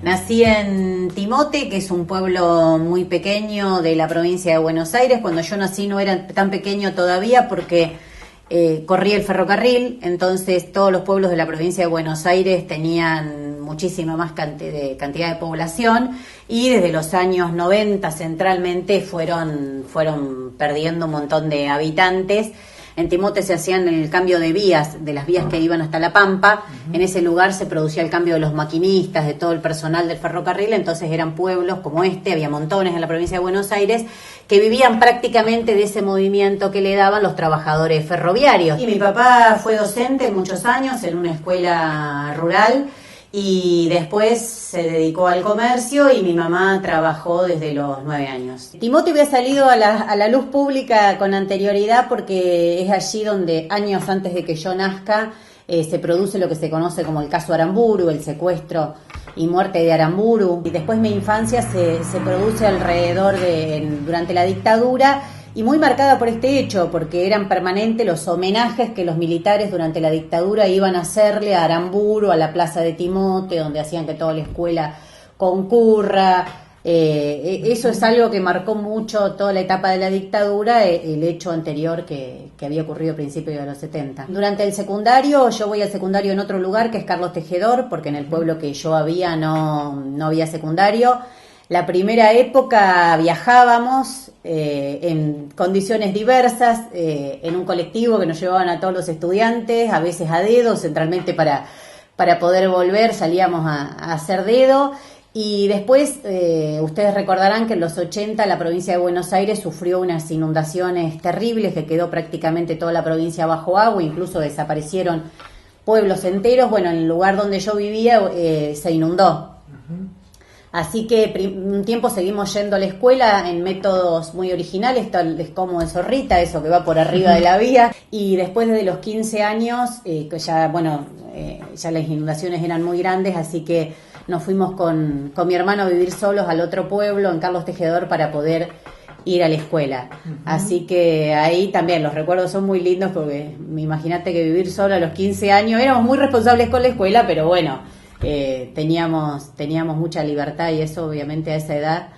Nací en Timote, que es un pueblo muy pequeño de la provincia de Buenos Aires. Cuando yo nací no era tan pequeño todavía porque corría el ferrocarril, entonces todos los pueblos de la provincia de Buenos Aires tenían muchísima más cantidad de población, y desde los años 90 centralmente fueron perdiendo un montón de habitantes. En Timote se hacían el cambio de vías, de las vías que iban hasta La Pampa. En ese lugar se producía el cambio de los maquinistas, de todo el personal del ferrocarril. Entonces eran pueblos como este, había montones en la provincia de Buenos Aires, que vivían prácticamente de ese movimiento que le daban los trabajadores ferroviarios. Y mi papá fue docente muchos años en una escuela rural, y después se dedicó al comercio, y mi mamá trabajó desde los 9 años. Timote había salido a la luz pública con anterioridad porque es allí donde, años antes de que yo nazca, se produce lo que se conoce como el caso Aramburu, el secuestro y muerte de Aramburu. Y después mi infancia se produce durante la dictadura, y muy marcada por este hecho, porque eran permanentes los homenajes que los militares durante la dictadura iban a hacerle a Aramburu, a la plaza de Timote, donde hacían que toda la escuela concurra. Eso es algo que marcó mucho toda la etapa de la dictadura, el hecho anterior que había ocurrido a principios de los 70. Durante el secundario, yo voy al secundario en otro lugar, que es Carlos Tejedor, porque en el pueblo que yo había no había secundario. La primera época viajábamos en condiciones diversas, en un colectivo que nos llevaban a todos los estudiantes, a veces a dedo, centralmente para poder volver salíamos a hacer dedo. Y después, ustedes recordarán que en los 80 la provincia de Buenos Aires sufrió unas inundaciones terribles, que quedó prácticamente toda la provincia bajo agua, incluso desaparecieron pueblos enteros. Bueno, en el lugar donde yo vivía se inundó. Así que un tiempo seguimos yendo a la escuela en métodos muy originales, tal como de zorrita, eso que va por arriba de la vía. Y después de los 15 años, ya las inundaciones eran muy grandes, así que nos fuimos con mi hermano a vivir solos al otro pueblo, en Carlos Tejedor, para poder ir a la escuela. Así que ahí también los recuerdos son muy lindos, porque imagínate que vivir solo a los 15 años, éramos muy responsables con la escuela, pero bueno, teníamos mucha libertad, y eso obviamente a esa edad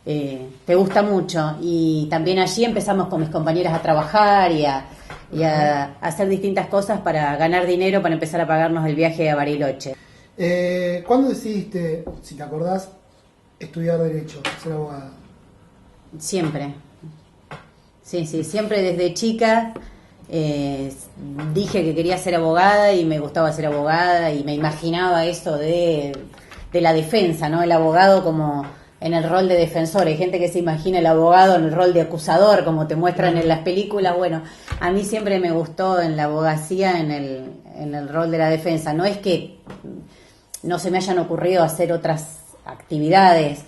te gusta mucho. Y también allí empezamos con mis compañeras a trabajar y a hacer distintas cosas para ganar dinero, para empezar a pagarnos el viaje a Bariloche. ¿Cuándo decidiste, si te acordás, estudiar Derecho, ser abogada? Siempre. Sí, siempre desde chica dije que quería ser abogada, y me gustaba ser abogada, y me imaginaba eso de la defensa, ¿no? El abogado como en el rol de defensor. Hay gente que se imagina el abogado en el rol de acusador, como te muestran en las películas. Bueno, a mí siempre me gustó en la abogacía, en el rol de la defensa. No es que no se me hayan ocurrido hacer otras actividades,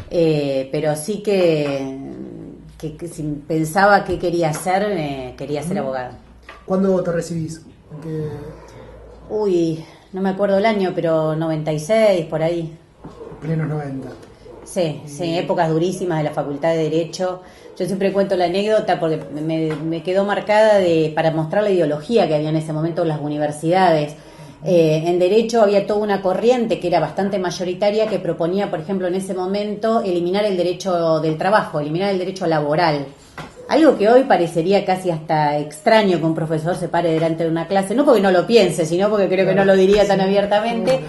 pero sí que si pensaba qué quería hacer, quería ser abogada. ¿Cuándo te recibís? Uy, no me acuerdo el año, pero 96, por ahí. Plenos 90. Sí, épocas durísimas de la Facultad de Derecho. Yo siempre cuento la anécdota porque me quedó marcada para mostrar la ideología que había en ese momento en las universidades. En Derecho había toda una corriente que era bastante mayoritaria, que proponía, por ejemplo, en ese momento, eliminar el derecho del trabajo, eliminar el derecho laboral. Algo que hoy parecería casi hasta extraño que un profesor se pare delante de una clase, no porque no lo piense, sino porque creo que no lo diría tan abiertamente.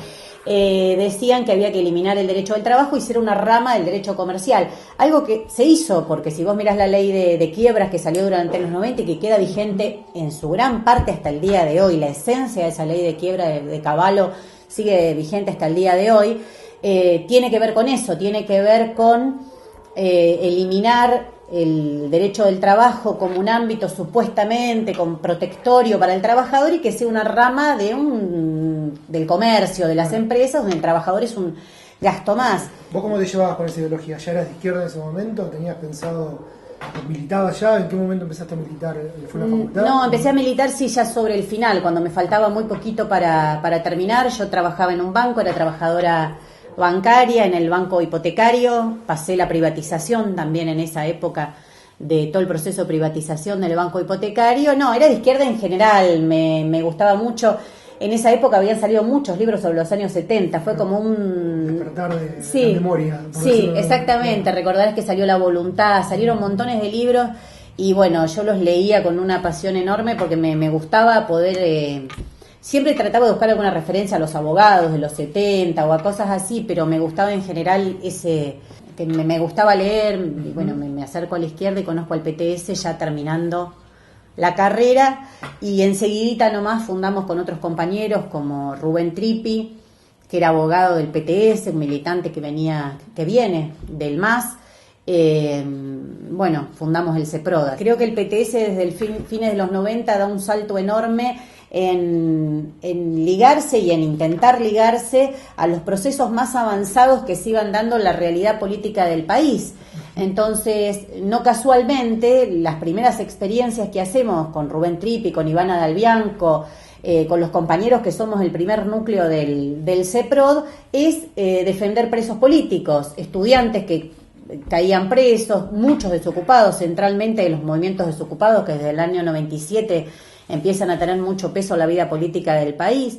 Decían que había que eliminar el derecho del trabajo y ser una rama del derecho comercial. Algo que se hizo, porque si vos mirás la ley de quiebras que salió durante los 90 y que queda vigente en su gran parte hasta el día de hoy, la esencia de esa ley de quiebra de Cavallo sigue vigente hasta el día de hoy, tiene que ver con eso, tiene que ver con eliminar el derecho del trabajo como un ámbito supuestamente con protectorio para el trabajador, y que sea una rama del comercio, de las empresas, donde el trabajador es un gasto más. ¿Vos cómo te llevabas con esa ideología? ¿Ya eras de izquierda en ese momento? ¿Tenías pensado ¿Militabas ya? ¿En qué momento empezaste a militar? ¿Fue en la facultad? No, empecé a militar sí ya sobre el final, cuando me faltaba muy poquito para terminar. Yo trabajaba en un banco, era trabajadora bancaria en el banco hipotecario, pasé la privatización también en esa época de todo el proceso de privatización del banco hipotecario. No, era de izquierda en general, me gustaba mucho. En esa época habían salido muchos libros sobre los años 70, fue como un... despertar de la memoria. Sí, exactamente, recordarás que salió La Voluntad, salieron montones de libros y bueno, yo los leía con una pasión enorme porque me gustaba poder... siempre trataba de buscar alguna referencia a los abogados de los 70 o a cosas así, pero me gustaba en general que me gustaba leer, y bueno, me acerco a la izquierda y conozco al PTS ya terminando la carrera y enseguidita nomás fundamos con otros compañeros como Rubén Trippi, que era abogado del PTS, un militante que viene del MAS. Bueno, fundamos el CEPRODA. Creo que el PTS desde el fines de los 90 da un salto enorme en ligarse y en intentar ligarse a los procesos más avanzados que se iban dando en la realidad política del país. Entonces, no casualmente, las primeras experiencias que hacemos con Rubén Trippi, con Ivana Dal Bianco, con los compañeros que somos el primer núcleo del CEPROD, es defender presos políticos, estudiantes que caían presos, muchos desocupados, centralmente de los movimientos desocupados que desde el año 97 empiezan a tener mucho peso en la vida política del país.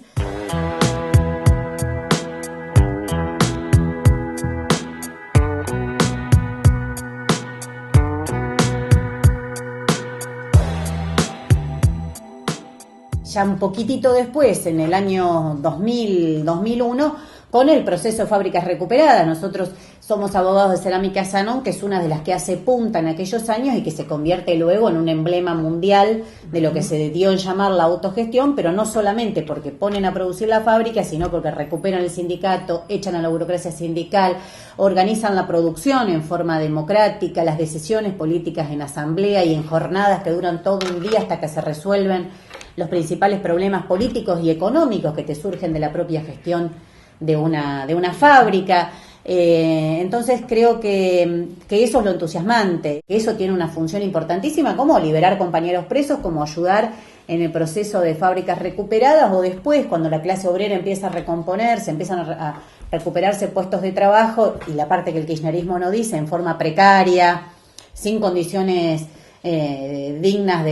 Ya un poquitito después, en el año 2000-2001, con el proceso de Fábricas Recuperadas. Nosotros somos abogados de Cerámica Sanón, que es una de las que hace punta en aquellos años y que se convierte luego en un emblema mundial de lo que se dio en llamar la autogestión, pero no solamente porque ponen a producir la fábrica, sino porque recuperan el sindicato, echan a la burocracia sindical, organizan la producción en forma democrática, las decisiones políticas en asamblea y en jornadas que duran todo un día hasta que se resuelven los principales problemas políticos y económicos que te surgen de la propia gestión de una fábrica. Entonces creo que eso es lo entusiasmante, que eso tiene una función importantísima, como liberar compañeros presos, como ayudar en el proceso de Fábricas Recuperadas, o después cuando la clase obrera empieza a recomponerse, empiezan a recuperarse puestos de trabajo, y la parte que el kirchnerismo no dice, en forma precaria, sin condiciones dignas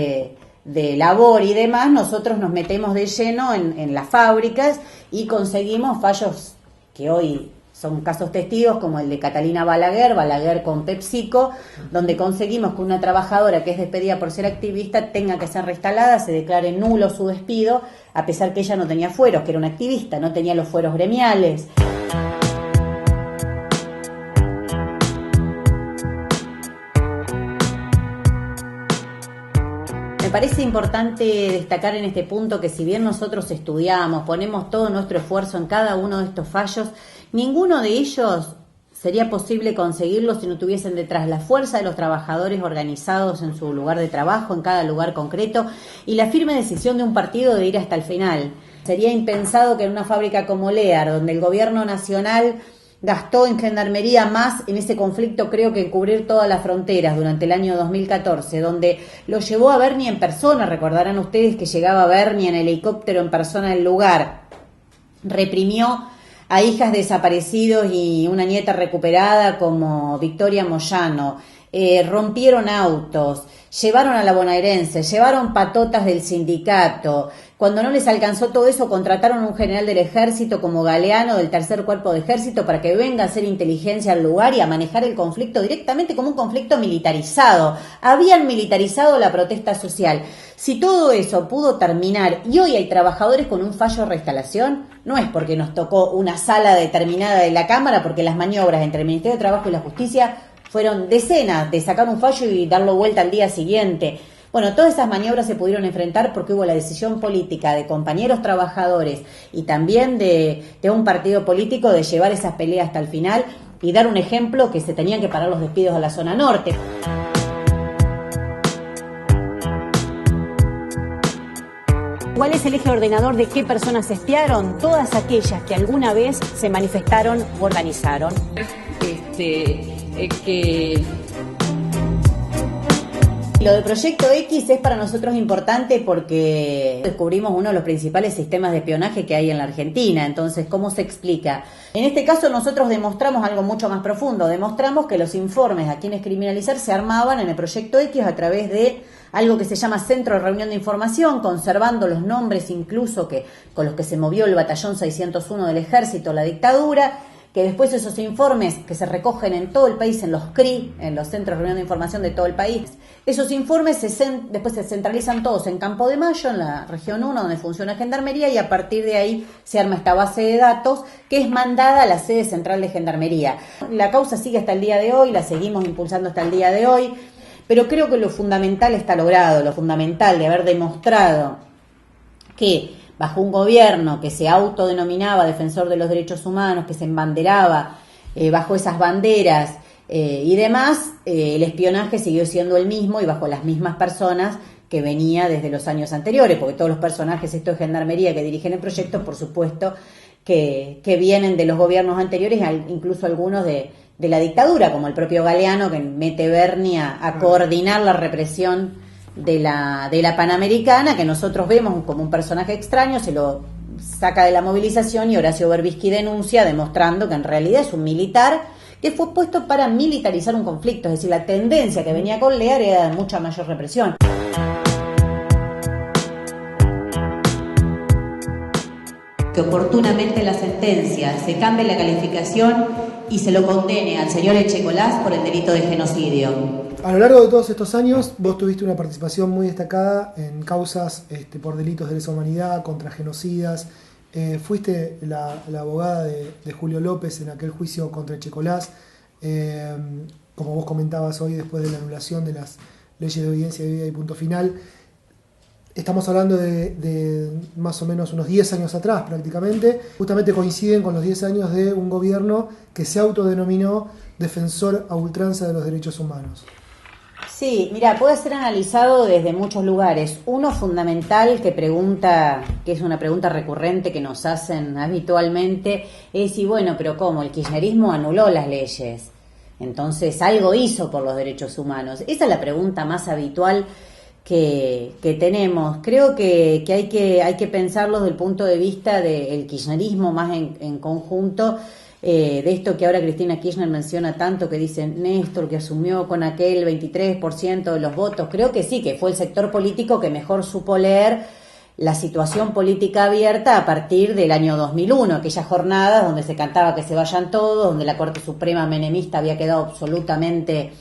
de labor y demás, nosotros nos metemos de lleno en las fábricas y conseguimos fallos que hoy son casos testigos, como el de Catalina Balaguer con PepsiCo, donde conseguimos que una trabajadora que es despedida por ser activista tenga que ser reinstalada, se declare nulo su despido, a pesar que ella no tenía fueros, que era una activista, no tenía los fueros gremiales. Me parece importante destacar en este punto que si bien nosotros estudiamos, ponemos todo nuestro esfuerzo en cada uno de estos fallos, ninguno de ellos sería posible conseguirlo si no tuviesen detrás la fuerza de los trabajadores organizados en su lugar de trabajo, en cada lugar concreto, y la firme decisión de un partido de ir hasta el final. Sería impensado que en una fábrica como Lear, donde el gobierno nacional gastó en gendarmería más en ese conflicto, creo que en cubrir todas las fronteras durante el año 2014, donde lo llevó a Bernie en persona, recordarán ustedes que llegaba Bernie en helicóptero en persona al lugar, reprimió a hijas desaparecidos y una nieta recuperada como Victoria Moyano, rompieron autos, llevaron a la bonaerense, llevaron patotas del sindicato. Cuando no les alcanzó todo eso, contrataron a un general del ejército como Galeano del tercer cuerpo de ejército para que venga a hacer inteligencia al lugar y a manejar el conflicto directamente como un conflicto militarizado. Habían militarizado la protesta social. Si todo eso pudo terminar y hoy hay trabajadores con un fallo de reinstalación, no es porque nos tocó una sala determinada de la Cámara, porque las maniobras entre el Ministerio de Trabajo y la Justicia fueron decenas de sacar un fallo y darlo vuelta al día siguiente. Bueno, todas esas maniobras se pudieron enfrentar porque hubo la decisión política de compañeros trabajadores y también de un partido político de llevar esas peleas hasta el final y dar un ejemplo que se tenían que parar los despidos a la zona norte. ¿Cuál es el eje ordenador de qué personas se espiaron? Todas aquellas que alguna vez se manifestaron o organizaron. Que Lo del Proyecto X es para nosotros importante porque descubrimos uno de los principales sistemas de espionaje que hay en la Argentina. Entonces, ¿cómo se explica? En este caso nosotros demostramos algo mucho más profundo. Demostramos que los informes a quienes criminalizar se armaban en el Proyecto X a través de algo que se llama Centro de Reunión de Información, conservando los nombres incluso con los que se movió el Batallón 601 del Ejército, la dictadura, que después esos informes que se recogen en todo el país, en los CRI, en los Centros de Reunión de Información de todo el país, esos informes después se centralizan todos en Campo de Mayo, en la región 1, donde funciona Gendarmería, y a partir de ahí se arma esta base de datos que es mandada a la sede central de Gendarmería. La causa sigue hasta el día de hoy, la seguimos impulsando hasta el día de hoy, pero creo que lo fundamental está logrado, lo fundamental de haber demostrado que bajo un gobierno que se autodenominaba defensor de los derechos humanos, que se embanderaba bajo esas banderas y demás, el espionaje siguió siendo el mismo y bajo las mismas personas que venía desde los años anteriores, porque todos los personajes estos de Gendarmería que dirigen el proyecto, por supuesto, que vienen de los gobiernos anteriores, incluso algunos de la dictadura, como el propio Galeano, que mete Berni a coordinar la represión de la Panamericana, que nosotros vemos como un personaje extraño, se lo saca de la movilización y Horacio Berbisky denuncia, demostrando que en realidad es un militar que fue puesto para militarizar un conflicto, es decir, la tendencia que venía con Lear era de mucha mayor represión. Que oportunamente la sentencia se cambie la calificación y se lo condene al señor Echecolás por el delito de genocidio. A lo largo de todos estos años, vos tuviste una participación muy destacada en causas por delitos de lesa humanidad, contra genocidas. Fuiste la abogada de Julio López en aquel juicio contra Echecolás. Como vos comentabas hoy, después de la anulación de las leyes de obediencia debida y punto final. Estamos hablando de más o menos unos 10 años atrás prácticamente. Justamente coinciden con los 10 años de un gobierno que se autodenominó defensor a ultranza de los derechos humanos. Sí, mira, puede ser analizado desde muchos lugares. Uno fundamental que es una pregunta recurrente que nos hacen habitualmente, es y bueno, pero ¿cómo? El kirchnerismo anuló las leyes, entonces algo hizo por los derechos humanos. Esa es la pregunta más habitual que tenemos. Creo que hay que pensarlo desde el punto de vista del kirchnerismo más en conjunto, de esto que ahora Cristina Kirchner menciona tanto, que dice Néstor, que asumió con aquel 23% de los votos. Creo que sí, que fue el sector político que mejor supo leer la situación política abierta a partir del año 2001, aquellas jornadas donde se cantaba que se vayan todos, donde la Corte Suprema menemista había quedado absolutamente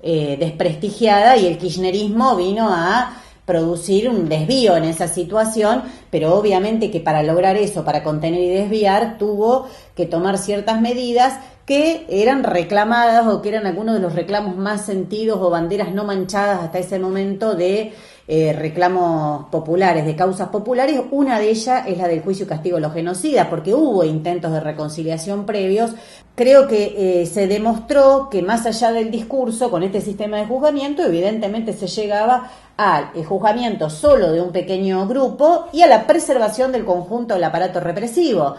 desprestigiada y el kirchnerismo vino a producir un desvío en esa situación, pero obviamente que para lograr eso, para contener y desviar, tuvo que tomar ciertas medidas que eran reclamadas o que eran algunos de los reclamos más sentidos o banderas no manchadas hasta ese momento de reclamos populares, de causas populares. Una de ellas es la del juicio y castigo de los genocidas, porque hubo intentos de reconciliación previos. Creo que se demostró que más allá del discurso, con este sistema de juzgamiento, evidentemente se llegaba al juzgamiento solo de un pequeño grupo y a la preservación del conjunto del aparato represivo.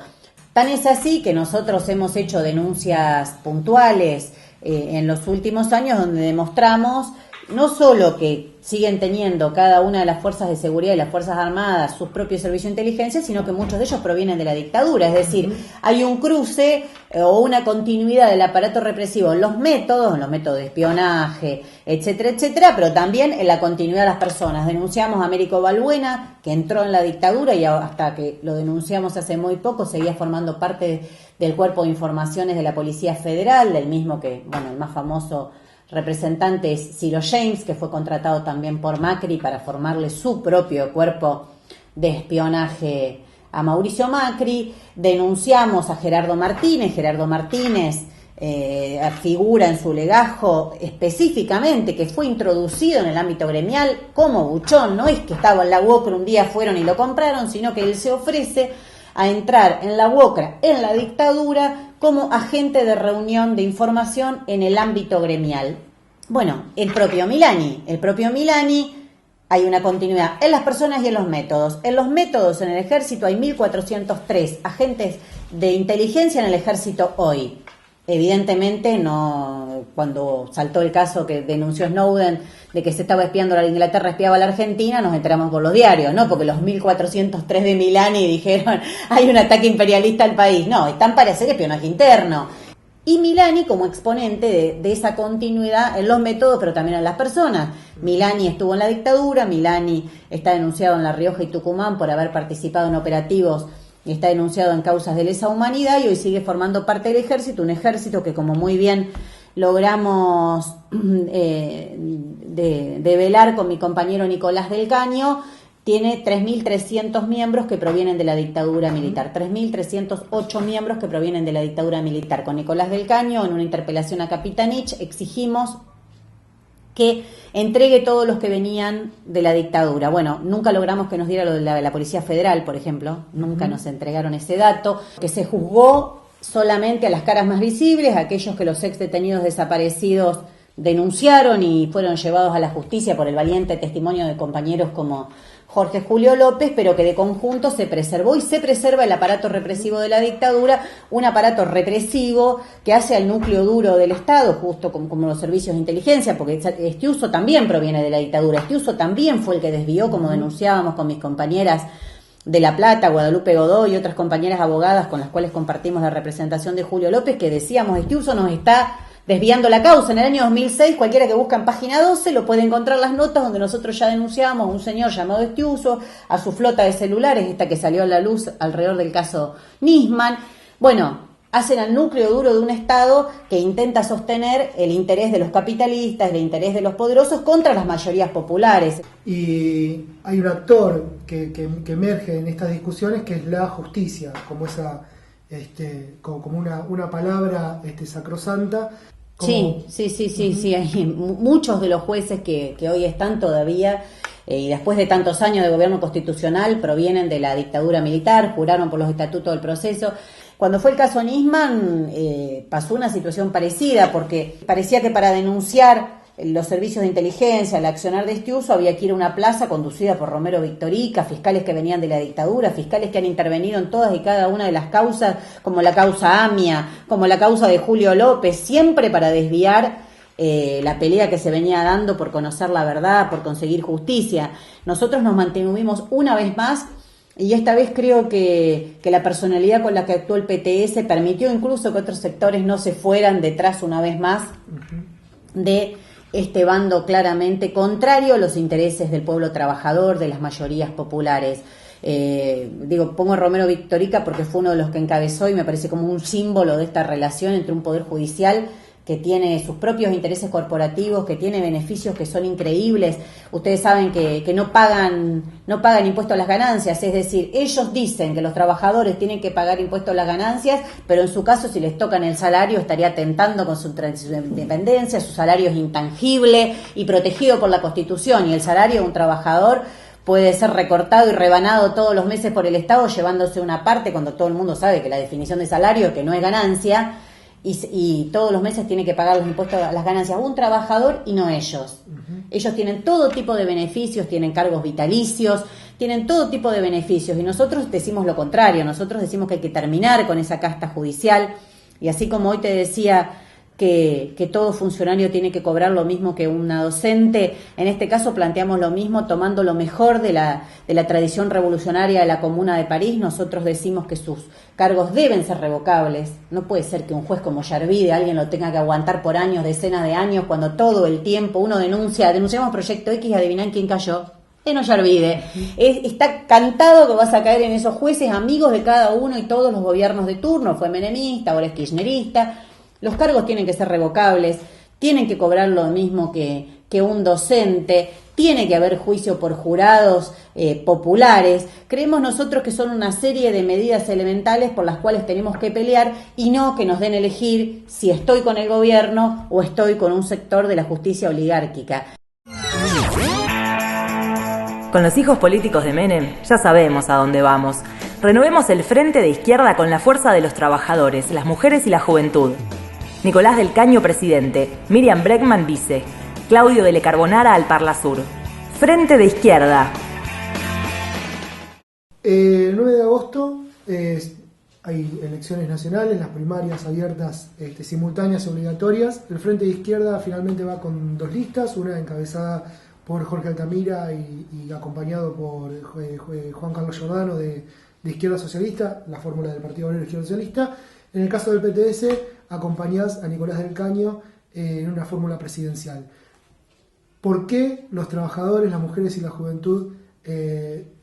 Tan es así que nosotros hemos hecho denuncias puntuales en los últimos años donde demostramos no solo que siguen teniendo cada una de las fuerzas de seguridad y las fuerzas armadas sus propios servicios de inteligencia, sino que muchos de ellos provienen de la dictadura. Es decir, hay un cruce o una continuidad del aparato represivo en los métodos de espionaje, etcétera, etcétera, pero también en la continuidad de las personas. Denunciamos a Américo Balbuena, que entró en la dictadura y hasta que lo denunciamos hace muy poco seguía formando parte del cuerpo de informaciones de la Policía Federal, del mismo que, bueno, el más famoso representante es Ciro James, que fue contratado también por Macri para formarle su propio cuerpo de espionaje a Mauricio Macri. Denunciamos a Gerardo Martínez. Figura en su legajo específicamente que fue introducido en el ámbito gremial como buchón. No es que estaba en la UOCRA, un día fueron y lo compraron, sino que él se ofrece a entrar en la UOCRA, en la dictadura, como agente de reunión de información en el ámbito gremial. Bueno, el propio Milani, hay una continuidad en las personas y en los métodos. En los métodos, en el ejército, hay 1.403 agentes de inteligencia en el ejército hoy. Evidentemente, no, cuando saltó el caso que denunció Snowden de que se estaba espiando a la Inglaterra, espiaba a la Argentina, nos enteramos por los diarios, ¿no? Porque los 1403 de Milani dijeron, hay un ataque imperialista al país. No, están para hacer espionaje interno. Y Milani como exponente de esa continuidad en los métodos, pero también en las personas. Milani estuvo en la dictadura, Milani está denunciado en La Rioja y Tucumán por haber participado en operativos y está denunciado en causas de lesa humanidad y hoy sigue formando parte del ejército, un ejército que, como muy bien logramos develar con mi compañero Nicolás del Caño, tiene 3.300 miembros que provienen de la dictadura militar, 3.308 miembros que provienen de la dictadura militar. Con Nicolás del Caño, en una interpelación a Capitanich, exigimos que entregue todos los que venían de la dictadura. Bueno, nunca logramos que nos diera lo de la Policía Federal, por ejemplo, nunca nos entregaron ese dato, que se juzgó solamente a las caras más visibles, a aquellos que los ex detenidos desaparecidos denunciaron y fueron llevados a la justicia por el valiente testimonio de compañeros como Jorge Julio López, pero que de conjunto se preservó y se preserva el aparato represivo de la dictadura, un aparato represivo que hace al núcleo duro del Estado, justo como los servicios de inteligencia, porque Estiuso también proviene de la dictadura, Estiuso también fue el que desvió, como denunciábamos con mis compañeras de La Plata, Guadalupe Godoy y otras compañeras abogadas con las cuales compartimos la representación de Julio López, que decíamos, Estiuso nos está desviando la causa. En el año 2006, cualquiera que busca en página 12 lo puede encontrar las notas donde nosotros ya denunciamos a un señor llamado Estiuso, a su flota de celulares, esta que salió a la luz alrededor del caso Nisman. Bueno, hacen al núcleo duro de un Estado que intenta sostener el interés de los capitalistas, el interés de los poderosos contra las mayorías populares. Y hay un actor que emerge en estas discusiones, que es la justicia, como esa como una palabra sacrosanta. Sí. Hay muchos de los jueces que hoy están todavía, y después de tantos años de gobierno constitucional, provienen de la dictadura militar, juraron por los estatutos del proceso. Cuando fue el caso Nisman, pasó una situación parecida, porque parecía que para denunciar los servicios de inteligencia, el accionar de Estiuso, había que ir a una plaza conducida por Romero Victorica, fiscales que venían de la dictadura, fiscales que han intervenido en todas y cada una de las causas, como la causa AMIA, como la causa de Julio López, siempre para desviar la pelea que se venía dando por conocer la verdad, por conseguir justicia. Nosotros nos mantuvimos una vez más, y esta vez creo que la personalidad con la que actuó el PTS permitió incluso que otros sectores no se fueran detrás una vez más de este bando claramente contrario a los intereses del pueblo trabajador, de las mayorías populares. Pongo a Romero Victorica porque fue uno de los que encabezó y me parece como un símbolo de esta relación entre un poder judicial que tiene sus propios intereses corporativos, que tiene beneficios que son increíbles. Ustedes saben que no pagan impuestos a las ganancias, es decir, ellos dicen que los trabajadores tienen que pagar impuestos a las ganancias, pero en su caso, si les tocan el salario, estaría atentando con su independencia, su salario es intangible y protegido por la Constitución, y el salario de un trabajador puede ser recortado y rebanado todos los meses por el Estado, llevándose una parte, cuando todo el mundo sabe que la definición de salario, que no es ganancia, y todos los meses tiene que pagar los impuestos a las ganancias un trabajador y no ellos. Ellos tienen todo tipo de beneficios, tienen cargos vitalicios, tienen todo tipo de beneficios, y nosotros decimos lo contrario, nosotros decimos que hay que terminar con esa casta judicial, y así como hoy te decía que todo funcionario tiene que cobrar lo mismo que una docente, en este caso planteamos lo mismo, tomando lo mejor de la tradición revolucionaria de la Comuna de París. Nosotros decimos que sus cargos deben ser revocables. No puede ser que un juez como Yarvide alguien lo tenga que aguantar por años, decenas de años, cuando todo el tiempo uno denunciamos Proyecto X y adivinan quién cayó. No Yarvide. Está cantado que vas a caer en esos jueces, amigos de cada uno y todos los gobiernos de turno. Fue menemista, ahora es kirchnerista. Los cargos tienen que ser revocables, tienen que cobrar lo mismo que un docente, tiene que haber juicio por jurados populares. Creemos nosotros que son una serie de medidas elementales por las cuales tenemos que pelear, y no que nos den elegir si estoy con el gobierno o estoy con un sector de la justicia oligárquica. Con los hijos políticos de Menem ya sabemos a dónde vamos. Renovemos el frente de izquierda con la fuerza de los trabajadores, las mujeres y la juventud. Nicolás del Caño, presidente. Miriam Bregman, vice. Claudio de Le Carbonara al Parlasur. Frente de izquierda. El 9 de agosto hay elecciones nacionales, las primarias abiertas, simultáneas y obligatorias. El Frente de Izquierda finalmente va con 2 listas, una encabezada por Jorge Altamira y acompañado por Juan Carlos Giordano de Izquierda Socialista, la fórmula del Partido Obrero Izquierda Socialista. En el caso del PTS, acompañás a Nicolás del Caño en una fórmula presidencial. ¿Por qué los trabajadores, las mujeres y la juventud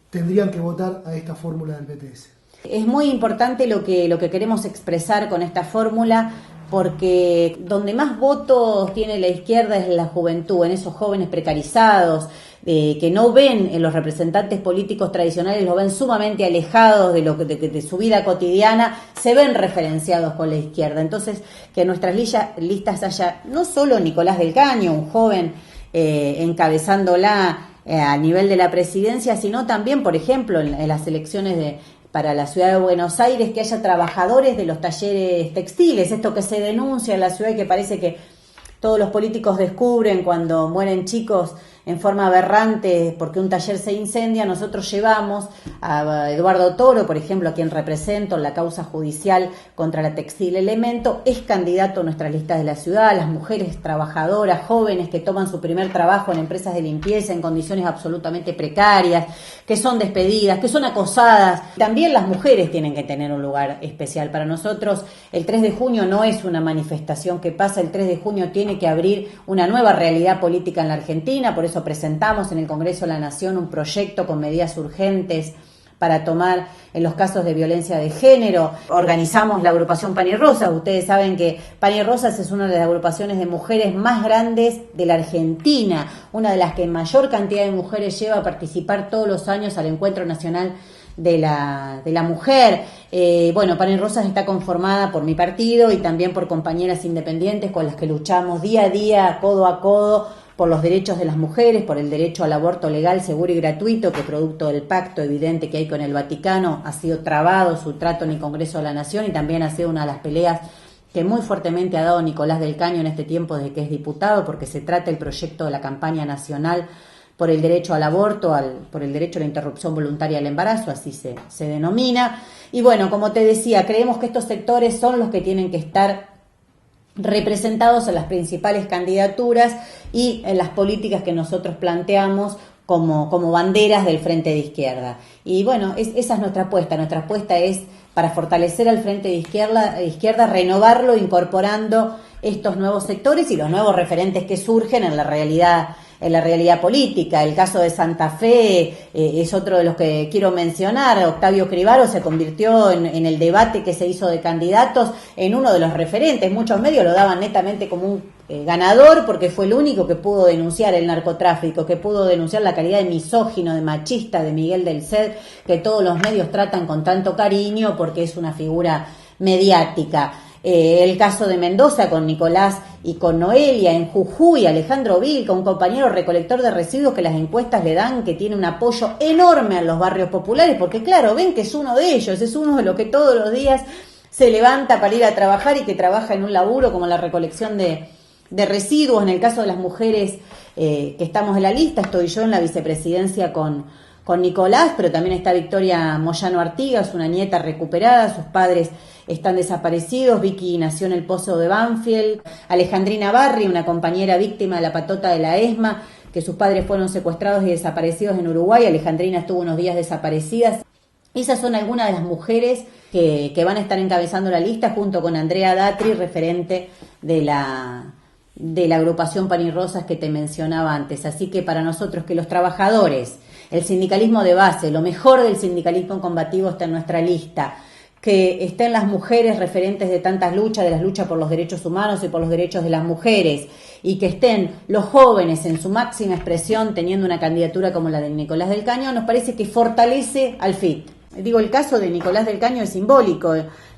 tendrían que votar a esta fórmula del PTS? Es muy importante lo que queremos expresar con esta fórmula, porque donde más votos tiene la izquierda es en la juventud, en esos jóvenes precarizados, que no ven en los representantes políticos tradicionales, los ven sumamente alejados de su vida cotidiana, se ven referenciados con la izquierda. Entonces, que en nuestras listas haya no solo Nicolás del Caño, un joven encabezándola a nivel de la presidencia, sino también, por ejemplo, en las elecciones para la ciudad de Buenos Aires, que haya trabajadores de los talleres textiles, esto que se denuncia en la ciudad y que parece que todos los políticos descubren cuando mueren chicos en forma aberrante porque un taller se incendia. Nosotros llevamos a Eduardo Toro, por ejemplo, a quien represento en la causa judicial contra la Textil Elemento, es candidato a nuestras listas de la ciudad, las mujeres trabajadoras, jóvenes que toman su primer trabajo en empresas de limpieza en condiciones absolutamente precarias, que son despedidas, que son acosadas. También las mujeres tienen que tener un lugar especial. Para nosotros el 3 de junio no es una manifestación que pasa, el 3 de junio tiene que abrir una nueva realidad política en la Argentina, por eso presentamos en el Congreso de la Nación un proyecto con medidas urgentes para tomar en los casos de violencia de género. Organizamos la agrupación Pan y Rosas. Ustedes saben que Pan y Rosas es una de las agrupaciones de mujeres más grandes de la Argentina, una de las que mayor cantidad de mujeres lleva a participar todos los años al Encuentro Nacional de la Mujer. Pan y Rosas está conformada por mi partido y también por compañeras independientes con las que luchamos día a día, codo a codo, por los derechos de las mujeres, por el derecho al aborto legal, seguro y gratuito, que producto del pacto evidente que hay con el Vaticano ha sido trabado su trato en el Congreso de la Nación, y también ha sido una de las peleas que muy fuertemente ha dado Nicolás del Caño en este tiempo desde que es diputado, porque se trata el proyecto de la campaña nacional por el derecho al aborto, por el derecho a la interrupción voluntaria del embarazo, así se denomina. Y bueno, como te decía, creemos que estos sectores son los que tienen que estar representados en las principales candidaturas y en las políticas que nosotros planteamos como banderas del Frente de Izquierda. Y bueno, esa es nuestra apuesta. Nuestra apuesta es para fortalecer al Frente de Izquierda, renovarlo, incorporando estos nuevos sectores y los nuevos referentes que surgen en la realidad política. El caso de Santa Fe es otro de los que quiero mencionar. Octavio Cribaro se convirtió en el debate que se hizo de candidatos en uno de los referentes. Muchos medios lo daban netamente como un ganador porque fue el único que pudo denunciar el narcotráfico, que pudo denunciar la calidad de misógino, de machista de Miguel del Ced, que todos los medios tratan con tanto cariño porque es una figura mediática. El caso de Mendoza con Nicolás y con Noelia, en Jujuy, Alejandro Vilca, un compañero recolector de residuos que las encuestas le dan que tiene un apoyo enorme en los barrios populares, porque claro, ven que es uno de ellos, es uno de los que todos los días se levanta para ir a trabajar y que trabaja en un laburo como la recolección de residuos. En el caso de las mujeres que estamos en la lista, estoy yo en la vicepresidencia con Nicolás, pero también está Victoria Moyano Artigas, una nieta recuperada, sus padres están desaparecidos. Vicky nació en el Pozo de Banfield. Alejandrina Barri, una compañera víctima de la patota de la ESMA, que sus padres fueron secuestrados y desaparecidos en Uruguay. Alejandrina estuvo unos días desaparecida. Esas son algunas de las mujeres que van a estar encabezando la lista, junto con Andrea Datri, referente de la agrupación Pan y Rosas que te mencionaba antes. Así que para nosotros, que los trabajadores, el sindicalismo de base, lo mejor del sindicalismo combativo está en nuestra lista, que estén las mujeres referentes de tantas luchas, de las luchas por los derechos humanos y por los derechos de las mujeres, y que estén los jóvenes en su máxima expresión teniendo una candidatura como la de Nicolás del Caño, nos parece que fortalece al FIT. Digo, el caso de Nicolás del Caño es simbólico.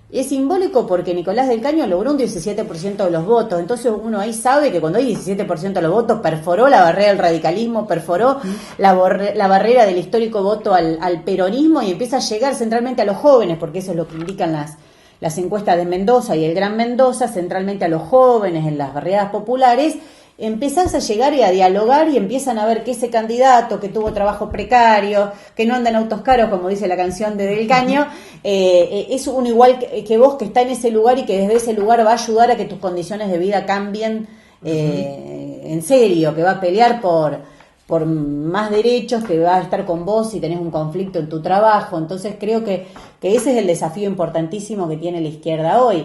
Es simbólico porque Nicolás del Caño logró un 17% de los votos. Entonces uno ahí sabe que cuando hay 17% de los votos, perforó la barrera del radicalismo, perforó la barrera del histórico voto al peronismo, y empieza a llegar centralmente a los jóvenes, porque eso es lo que indican las encuestas de Mendoza y el Gran Mendoza, centralmente a los jóvenes en las barriadas populares. empezás a llegar y a dialogar y empiezan a ver que ese candidato que tuvo trabajo precario, que no anda en autos caros, como dice la canción de Del Caño, es uno igual que vos, que está en ese lugar y que desde ese lugar va a ayudar a que tus condiciones de vida cambien en serio, que va a pelear por más derechos, que va a estar con vos si tenés un conflicto en tu trabajo. Entonces creo que ese es el desafío importantísimo que tiene la izquierda hoy.